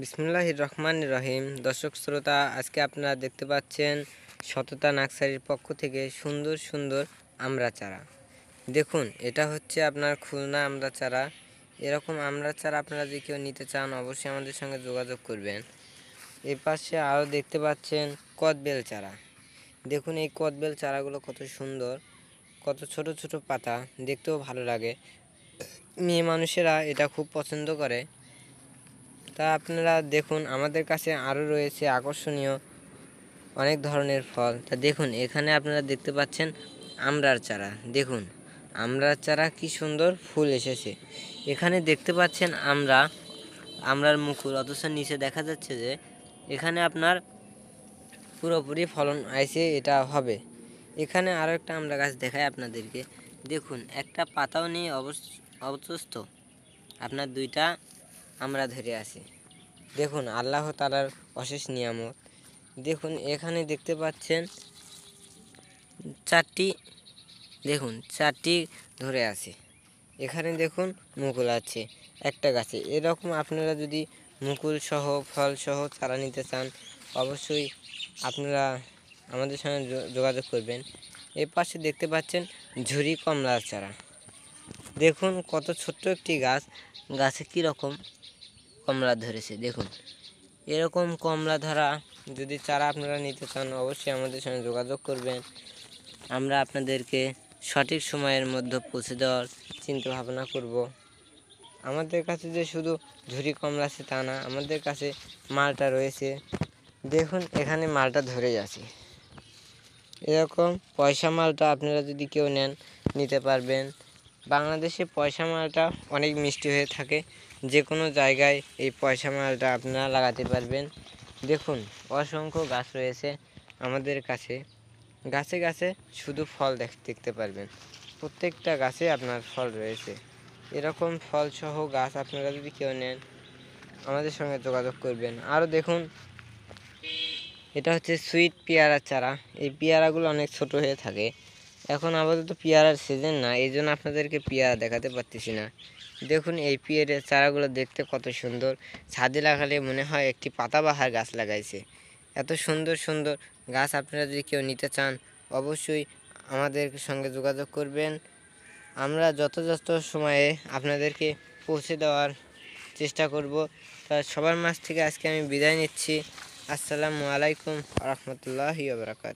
বিসমিল্লাহির রহমানির রহিম। দর্শক শ্রোতা, আজকে আপনারা দেখতে পাচ্ছেন সততা নার্সারির পক্ষ থেকে সুন্দর সুন্দর আমড়া চারা। দেখুন, এটা হচ্ছে আপনার খুলনা আমড়া চারা। এরকম আমড়া চারা আপনারা যদি কেউ নিতে চান অবশ্যই আমাদের সঙ্গে যোগাযোগ করবেন। এই পাশে আরও দেখতে পাচ্ছেন কদবেল চারা। দেখুন এই কদবেল চারাগুলো কত সুন্দর, কত ছোট ছোট পাতা, দেখতেও ভালো লাগে। মেয়ে মানুষেরা এটা খুব পছন্দ করে। তা আপনারা দেখুন, আমাদের কাছে আরও রয়েছে আকর্ষণীয় অনেক ধরনের ফল। তা দেখুন, এখানে আপনারা দেখতে পাচ্ছেন আমড়ার চারা। দেখুন আমড়ার চারা কি সুন্দর ফুল এসেছে। এখানে দেখতে পাচ্ছেন আমড়ার মুকুল, অথচ নিচে দেখা যাচ্ছে যে এখানে আপনার পুরোপুরি ফলন আইছে, এটা হবে। এখানে আরও একটা আমড়া গাছ দেখায় আপনাদেরকে। দেখুন একটা পাতাও নেই, অবশিষ্ট আপনার দুইটা আমরা ধরে আছি। দেখুন আল্লাহ তাআলার অশেষ নিয়ামত। দেখুন এখানে দেখতে পাচ্ছেন চারটি ধরে আছে। এখানে দেখুন মুকুল আছে একটা গাছে। এরকম আপনারা যদি মুকুল সহ ফল সহ চারা নিতে চান অবশ্যই আপনারা আমাদের সঙ্গে যোগাযোগ করবেন। এর পাশে দেখতে পাচ্ছেন ঝুরি কমলার চারা। দেখুন কত ছোট্ট একটি গাছ, গাছে কীরকম কমলা ধরেছে। দেখুন এরকম কমলা ধরা যদি চারা আপনারা নিতে চান অবশ্যই আমাদের সঙ্গে যোগাযোগ করবেন। আমরা আপনাদেরকে সঠিক সময়ের মধ্যে পৌঁছে দেওয়ার চিন্তা ভাবনা করব। আমাদের কাছে যে শুধু ঝুরি কমলা আছে তা না, আমাদের কাছে মালটা রয়েছে। দেখুন এখানে মালটা ধরে আছে। এরকম পয়সা মালটা আপনারা যদি কেউ নেন নিতে পারবেন। বাংলাদেশে পয়সা মালটা অনেক মিষ্টি হয়ে থাকে। যে কোনো জায়গায় এই পয়সা মালটা আপনারা লাগাতে পারবেন। দেখুন অসংখ্য গাছ রয়েছে আমাদের কাছে। গাছে গাছে শুধু ফল দেখতে পারবেন। প্রত্যেকটা গাছে আপনার ফল রয়েছে। এরকম ফলসহ গাছ আপনারা যদি কেউ নেন আমাদের সঙ্গে যোগাযোগ করবেন। আরও দেখুন এটা হচ্ছে সুইট পেয়ারার চারা। এই পেয়ারাগুলো অনেক ছোট হয়ে থাকে। এখন আপাতত পেয়ারার সিজন না, এই জন্য আপনাদেরকে পেয়ারা দেখাতে পারতেছি না। দেখুন এই পেয়ারের চারাগুলো দেখতে কত সুন্দর। ছাদে লাগালে মনে হয় একটি পাতাবাহার গাছ লাগাইছে। এত সুন্দর সুন্দর গাছ আপনারা যদি কেউ নিতে চান অবশ্যই আমাদের সঙ্গে যোগাযোগ করবেন। আমরা যথাযথ সময়ে আপনাদেরকে পৌঁছে দেওয়ার চেষ্টা করব। তা সবার মাঝ থেকে আজকে আমি বিদায় নিচ্ছি। আসসালামু আলাইকুম ওয়া রাহমাতুল্লাহি ওয়া বারাকাতুহু।